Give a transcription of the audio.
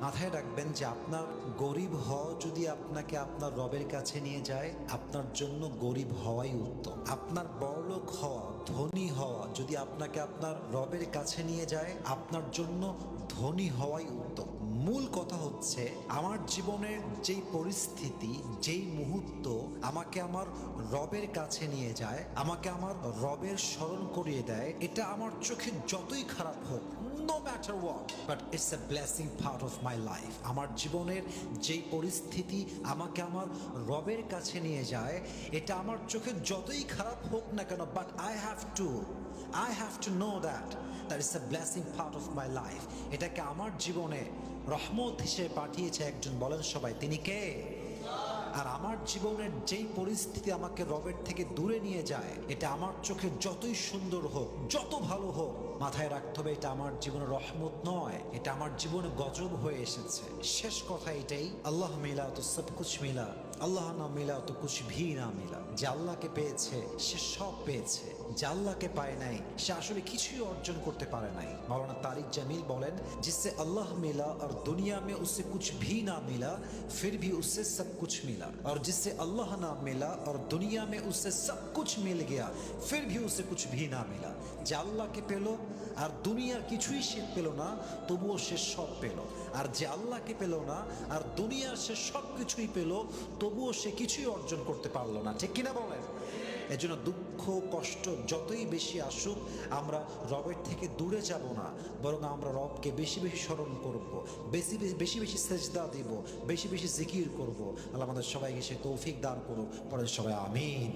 মাথায় রাখবেন যে আপনার গরিব হওয়া যদি আপনাকে আপনার রবের কাছে নিয়ে যায়, আপনার জন্য গরিব হওয়াই উত্তম। আপনার বড়লোক হওয়া, ধনী হওয়া যদি আপনাকে আপনার রবের কাছে নিয়ে যায়, আপনার জন্য ধনী হওয়াই উত্তম। মূল কথা হচ্ছে, আমার জীবনের যেই পরিস্থিতি, যেই মুহূর্ত আমাকে আমার রবের কাছে নিয়ে যায়, আমাকে আমার রবের স্মরণ করিয়ে দেয়, এটা আমার চোখে যতই খারাপ হোক, no matter what, but it's a blessing part of my life. আমার জীবনের যেই পরিস্থিতি আমাকে আমার রবের কাছে নিয়ে যায়, এটা আমার চোখে যতই খারাপ হোক না কেন, but I have to know that is a blessing part of my life. এটাকে আমার জীবনে রহমত হিসেবে পাঠিয়েছে একজন। বলেন সবাই, তিনি কে? আর আমার জীবনের যেই পরিস্থিতি আমাকে রবের থেকে দূরে নিয়ে যায়, এটা আমার চোখে যতই সুন্দর হোক, যত ভালো হোক, মাথায় রাখতে হবে এটা আমার জীবনে রহমত নয়, এটা আমার জীবনে গজব হয়ে এসেছে। শেষ কথা এটাই, আল্লাহ মিলা তো সব কুছ মিলা, আল্লাহ না মিলা তো কুছ ভি না মিলা। যে আল্লাহকে পেয়েছে সে সব পেয়েছে, যে আল্লাহকে পায় নাই সে আসলে কিছুই অর্জন করতে পারে নাই। মাওলানা তারিক জামিল বলেন, जिससे अल्लाह मिला और दुनिया में उससे कुछ भी ना मिला फिर भी उससे सब कुछ मिला, और जिससे अल्लाह ना मिला और दुनिया में उससे सब कुछ मिल गया फिर भी उसे कुछ भी ना मिला। যে আল্লাহকে পেল আর দুনিয়ার কিছুই সে পেল না, তবুও সে সব পেল। আর যে আল্লাহকে পেল না আর দুনিয়ার সে সব কিছুই পেল, তবুও সে কিছুই অর্জন করতে পারলো না। ঠিক কিনা বলেন? এজন্য দুঃখ কষ্ট যতই বেশি আসুক, আমরা রবের থেকে দূরে যাব না, বরং আমরা রবকে বেশি বেশি স্মরণ করব, বেশি বেশি সেজদা দিব, বেশি বেশি জিকির করব। আল্লাহ আমাদের সবাইকে সে তৌফিক দান করুক। পরে সবাই আমিন।